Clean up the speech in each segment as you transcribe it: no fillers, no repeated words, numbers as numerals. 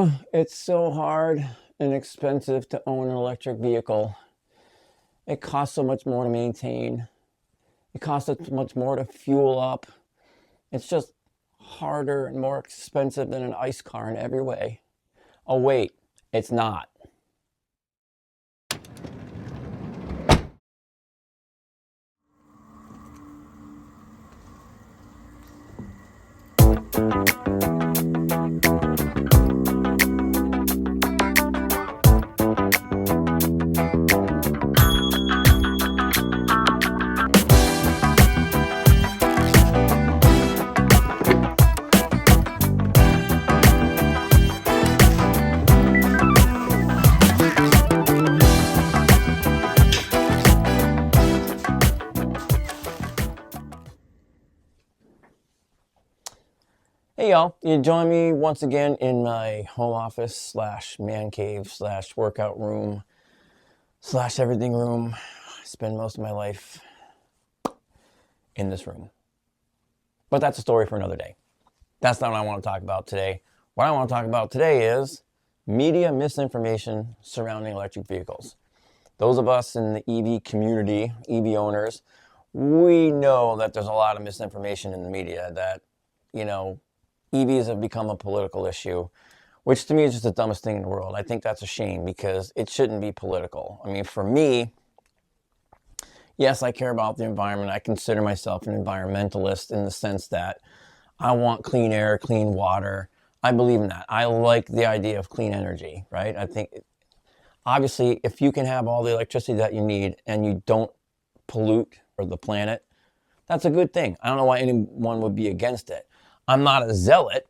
Oh, it's so hard and expensive to own an electric vehicle. It costs so much more to maintain. It costs so much more to fuel up. It's just harder and more expensive than an ICE car in every way. Oh, wait, it's not. Hey y'all, you join me once again in my home office slash man cave slash workout room slash everything room. I spend most of my life in this room. But that's a story for another day. That's not what I want to talk about today. What I want to talk about today is media misinformation surrounding electric vehicles. Those of us in the EV community, EV owners, we know that there's a lot of misinformation in the media that, EVs have become a political issue, which to me is just the dumbest thing in the world. I think that's a shame because it shouldn't be political. I mean, for me, yes, I care about the environment. I consider myself an environmentalist in the sense that I want clean air, clean water. I believe in that. I like the idea of clean energy, right? I think, obviously, if you can have all the electricity that you need and you don't pollute or the planet, that's a good thing. I don't know why anyone would be against it. I'm not a zealot,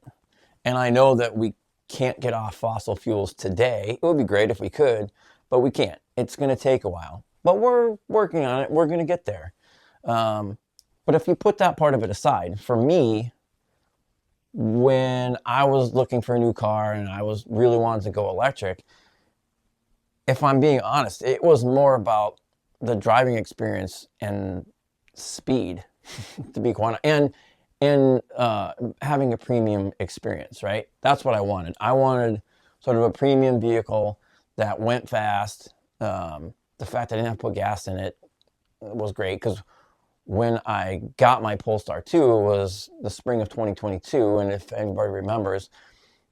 and I know that we can't get off fossil fuels today. It would be great if we could, but we can't. It's going to take a while, but we're working on it. We're going to get there. But if you put that part of it aside, for me, when I was looking for a new car and I was really wanting to go electric, if I'm being honest, it was more about the driving experience and speed, to be quite honest, and having a premium experience, right? That's what I wanted. I wanted sort of a premium vehicle that went fast. The fact that I didn't have to put gas in it was great because when I got my Polestar 2, it was the spring of 2022. And if anybody remembers,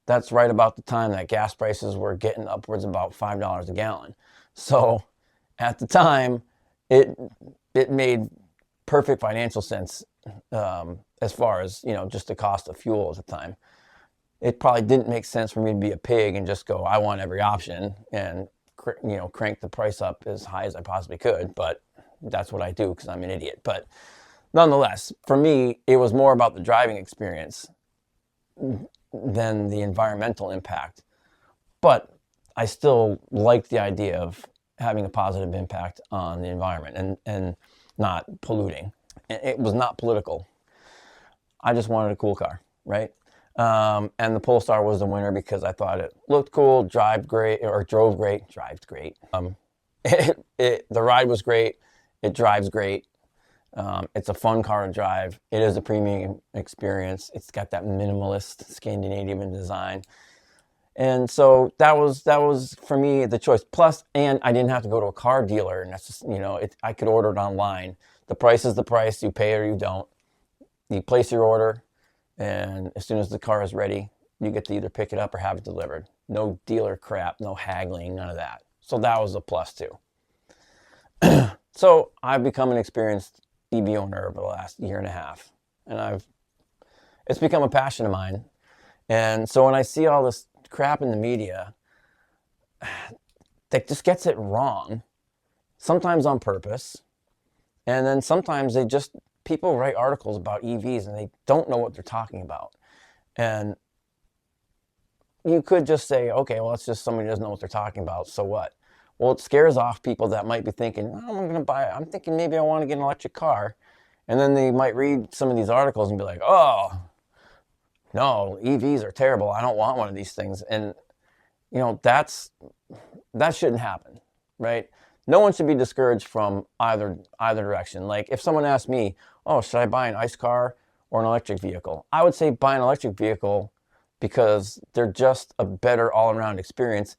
that's right about the time that gas prices were getting upwards of about $5 a gallon. So at the time, it made perfect financial sense as far as, just the cost of fuel at the time. It probably didn't make sense for me to be a pig and just go, I want every option and, crank the price up as high as I possibly could. But that's what I do because I'm an idiot. But nonetheless, for me, it was more about the driving experience than the environmental impact. But I still like the idea of having a positive impact on the environment and not polluting. It was not political. I just wanted a cool car, right? And the Polestar was the winner because I thought it looked cool, drove great. The ride was great. It drives great. It's a fun car to drive. It is a premium experience. It's got that minimalist Scandinavian design. And so that was for me the choice. Plus, and I didn't have to go to a car dealer. And that's just, I could order it online. The price is the price. You pay or you don't. You place your order, and as soon as the car is ready, you get to either pick it up or have it delivered. No dealer crap, no haggling, none of that. So that was a plus too. So I've become an experienced EV owner over the last year and a half, and it's become a passion of mine. And so when I see all this crap in the media that just gets it wrong, sometimes on purpose, and then sometimes people write articles about EVs and they don't know what they're talking about. And you could just say, okay, well, it's just somebody who doesn't know what they're talking about. So what? Well, it scares off people that might be thinking, I'm thinking maybe I want to get an electric car. And then they might read some of these articles and be like, oh, no, EVs are terrible. I don't want one of these things. And, that shouldn't happen, right? No one should be discouraged from either direction. Like if someone asked me, oh, should I buy an ICE car or an electric vehicle? I would say buy an electric vehicle because they're just a better all-around experience,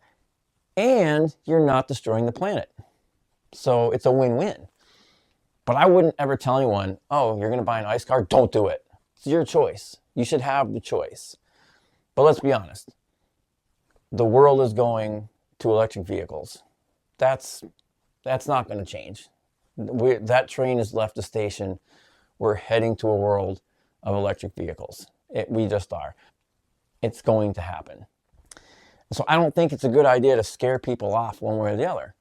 and you're not destroying the planet. So it's a win-win. But I wouldn't ever tell anyone, oh, you're going to buy an ICE car? Don't do it. It's your choice. You should have the choice. But let's be honest. The world is going to electric vehicles. That's not going to change. That train has left the station. We're heading to a world of electric vehicles. We just are. It's going to happen. So I don't think it's a good idea to scare people off one way or the other.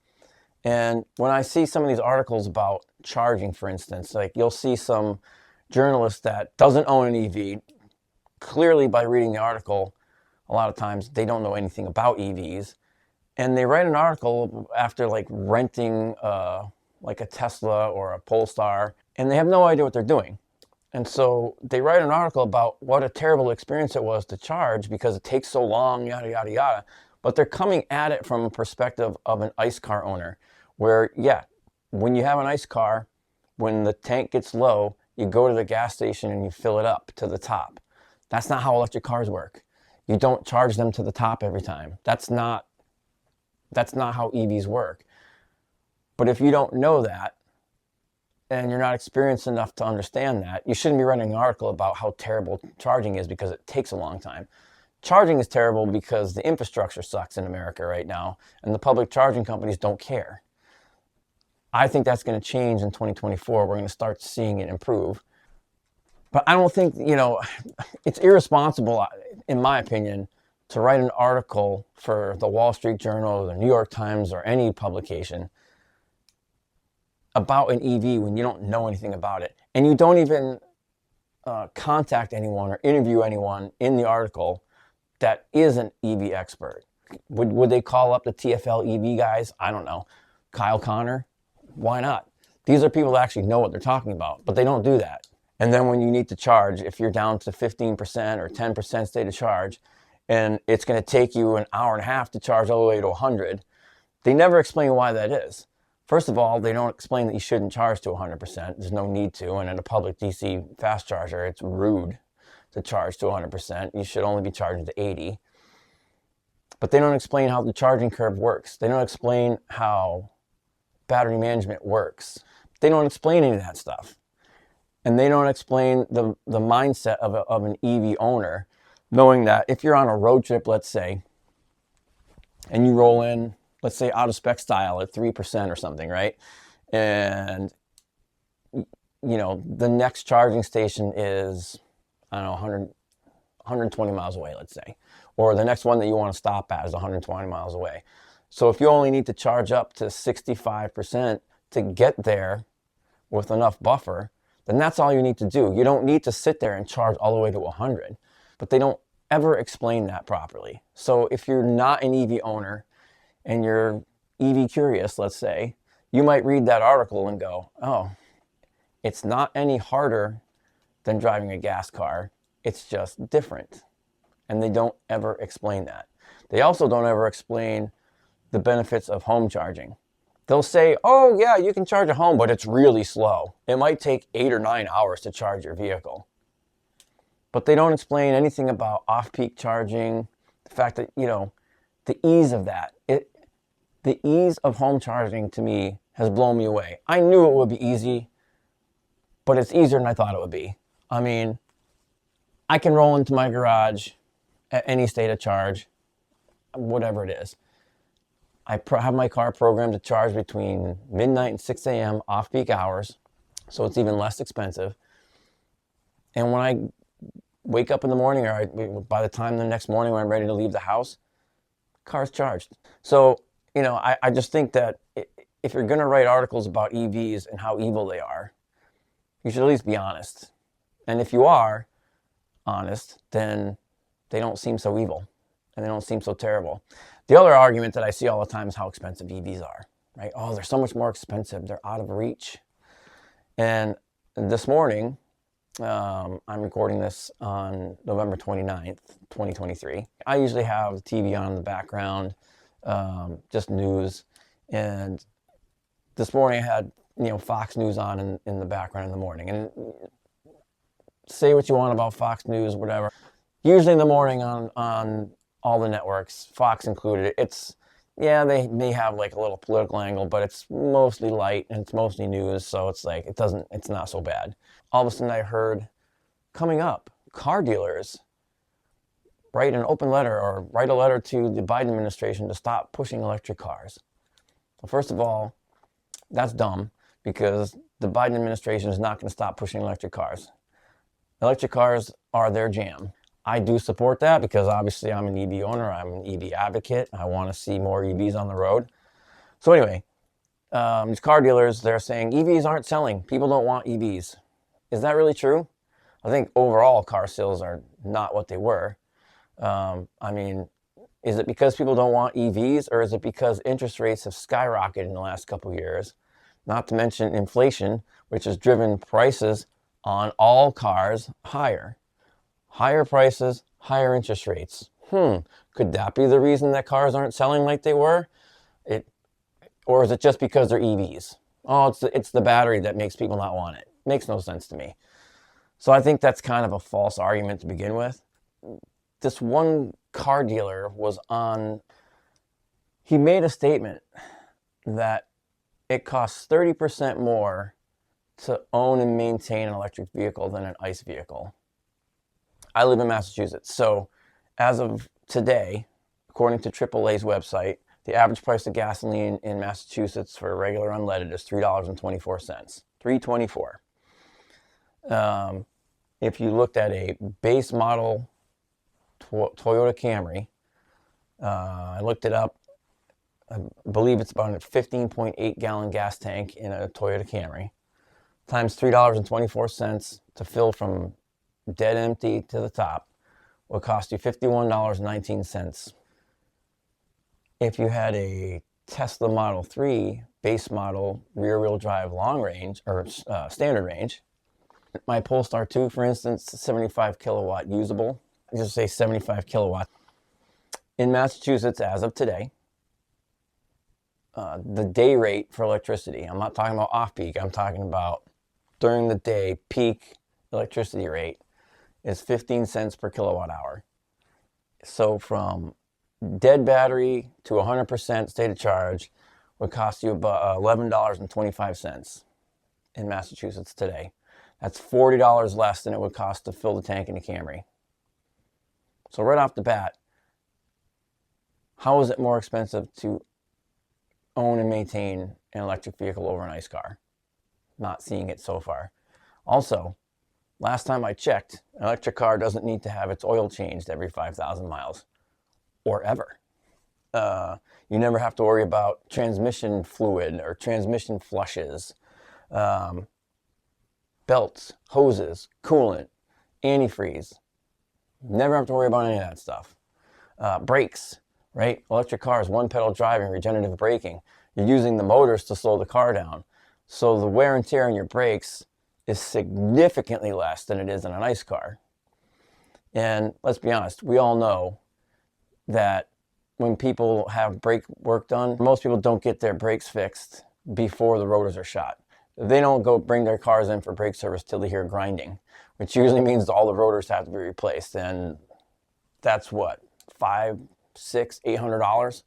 And when I see some of these articles about charging, for instance, like you'll see some journalist that doesn't own an EV, clearly by reading the article, a lot of times they don't know anything about EVs. And they write an article after like renting like a Tesla or a Polestar, and they have no idea what they're doing. And so they write an article about what a terrible experience it was to charge because it takes so long, yada, yada, yada. But they're coming at it from a perspective of an ICE car owner where, yeah, when you have an ICE car, when the tank gets low, you go to the gas station and you fill it up to the top. That's not how electric cars work. You don't charge them to the top every time. That's not how EVs work. But if you don't know that, and you're not experienced enough to understand that, you shouldn't be writing an article about how terrible charging is because it takes a long time. Charging is terrible because the infrastructure sucks in America right now, and the public charging companies don't care. I think that's going to change in 2024. We're going to start seeing it improve. But I don't think, it's irresponsible, in my opinion, to write an article for the Wall Street Journal or the New York Times or any publication about an EV when you don't know anything about it. And you don't even contact anyone or interview anyone in the article that is an EV expert. Would they call up the TFL EV guys? I don't know. Kyle Connor? Why not? These are people that actually know what they're talking about, but they don't do that. And then when you need to charge, if you're down to 15% or 10% state of charge, and it's going to take you an hour and a half to charge all the way to 100, they never explain why that is. First of all, they don't explain that you shouldn't charge to 100%. There's no need to. And in a public DC fast charger, it's rude to charge to 100%. You should only be charging to 80. But they don't explain how the charging curve works. They don't explain how battery management works. They don't explain any of that stuff. And they don't explain the mindset of an EV owner, knowing that if you're on a road trip, let's say, and you roll in, let's say out of spec style at 3% or something, right? And, the next charging station is, I don't know, 120 miles away, let's say. Or the next one that you want to stop at is 120 miles away. So if you only need to charge up to 65% to get there with enough buffer, then that's all you need to do. You don't need to sit there and charge all the way to 100. But they don't ever explain that properly. So if you're not an EV owner, and you're EV curious, let's say, you might read that article and go, oh, it's not any harder than driving a gas car. It's just different. And they don't ever explain that. They also don't ever explain the benefits of home charging. They'll say, oh yeah, you can charge at home, but it's really slow. It might take 8 or 9 hours to charge your vehicle. But they don't explain anything about off-peak charging, the fact that, the ease of that. The ease of home charging to me has blown me away. I knew it would be easy, but it's easier than I thought it would be. I mean, I can roll into my garage at any state of charge, whatever it is. I have my car programmed to charge between midnight and 6 a.m. off-peak hours, so it's even less expensive. And when I wake up in the morning, or by the time the next morning when I'm ready to leave the house, car's charged. So, I just think that if you're going to write articles about EVs and how evil they are, you should at least be honest. And if you are honest, then they don't seem so evil and they don't seem so terrible. The other argument that I see all the time is how expensive EVs are, right? Oh, they're so much more expensive. They're out of reach. And this morning, I'm recording this on November 29th, 2023. I usually have the TV on in the background, just news. And this morning I had, Fox News on in the background in the morning. And say what you want about Fox News, whatever. usually in the morning on all the networks, Fox included. Yeah, they may have like a little political angle, but it's mostly light and it's mostly news, so it's like it's not so bad. All of a sudden I heard, coming up, car dealers write an open letter or write a letter to the Biden administration to stop pushing electric cars. Well, first of all, that's dumb because the Biden administration is not going to stop pushing electric cars. Electric cars are their jam. I do support that because obviously I'm an EV owner. I'm an EV advocate. I want to see more EVs on the road. So anyway, these car dealers, they're saying EVs aren't selling. People don't want EVs. Is that really true? I think overall car sales are not what they were. I mean, is it because people don't want EVs, or is it because interest rates have skyrocketed in the last couple of years? Not to mention inflation, which has driven prices on all cars higher. Higher prices, higher interest rates. Could that be the reason that cars aren't selling like they were? Or is it just because they're EVs? Oh, it's the battery that makes people not want it. Makes no sense to me. So I think that's kind of a false argument to begin with. This one car dealer he made a statement that it costs 30% more to own and maintain an electric vehicle than an ICE vehicle. I live in Massachusetts, so as of today, according to AAA's website, the average price of gasoline in Massachusetts for regular unleaded is $3.24. $3.24. If you looked at a base model Toyota Camry, I looked it up. I believe it's about a 15.8 gallon gas tank in a Toyota Camry, times $3.24 to fill from dead empty to the top will cost you $51.19. If you had a Tesla Model 3 base model rear-wheel drive long range or standard range, my Polestar 2, for instance, 75 kilowatt usable, just say 75 kilowatt. In Massachusetts, as of today, the day rate for electricity, I'm not talking about off-peak, I'm talking about during the day peak electricity rate, is 15 cents per kilowatt hour. So from dead battery to 100% state of charge would cost you about $11.25 in Massachusetts today. That's $40 less than it would cost to fill the tank in a Camry. So right off the bat, how is it more expensive to own and maintain an electric vehicle over an ICE car? Not seeing it so far. Also, last time I checked, an electric car doesn't need to have its oil changed every 5,000 miles, or ever. You never have to worry about transmission fluid or transmission flushes, belts, hoses, coolant, antifreeze. Never have to worry about any of that stuff. Brakes, right? Electric cars, one pedal driving, regenerative braking. You're using the motors to slow the car down. So the wear and tear on your brakes is significantly less than it is in an ICE car. And let's be honest, we all know that when people have brake work done, most people don't get their brakes fixed before the rotors are shot. They don't go bring their cars in for brake service till they hear grinding, which usually means all the rotors have to be replaced. And that's what, $500, $600, $800?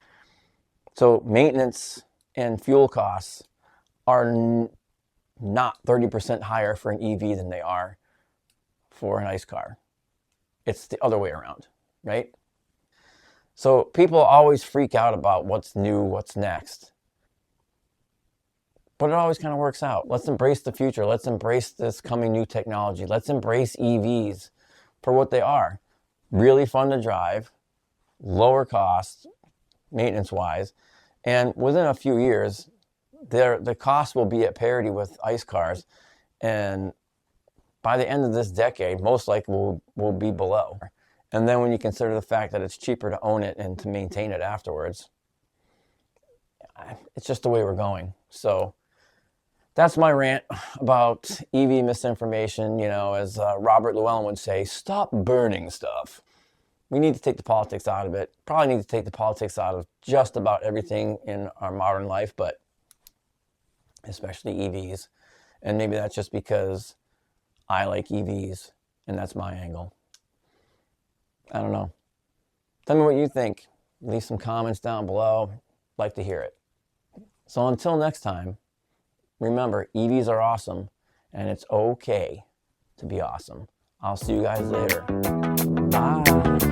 So maintenance and fuel costs are not 30% higher for an EV than they are for an ICE car. It's the other way around, right? So people always freak out about what's new, what's next. But it always kind of works out. Let's embrace the future. Let's embrace this coming new technology. Let's embrace EVs for what they are. Really fun to drive, lower cost, maintenance-wise, and within a few years, the cost will be at parity with ICE cars, and by the end of this decade, most likely will be below. And then when you consider the fact that it's cheaper to own it and to maintain it afterwards, it's just the way we're going. So that's my rant about EV misinformation. You know, as Robert Llewellyn would say, stop burning stuff. We need to take the politics out of it. Probably need to take the politics out of just about everything in our modern life, but especially EVs. And maybe that's just because I like EVs, and that's my angle. I don't know. Tell me what you think. Leave some comments down below. Like to hear it. So until next time, remember, EVs are awesome, and it's okay to be awesome. I'll see you guys later. Bye.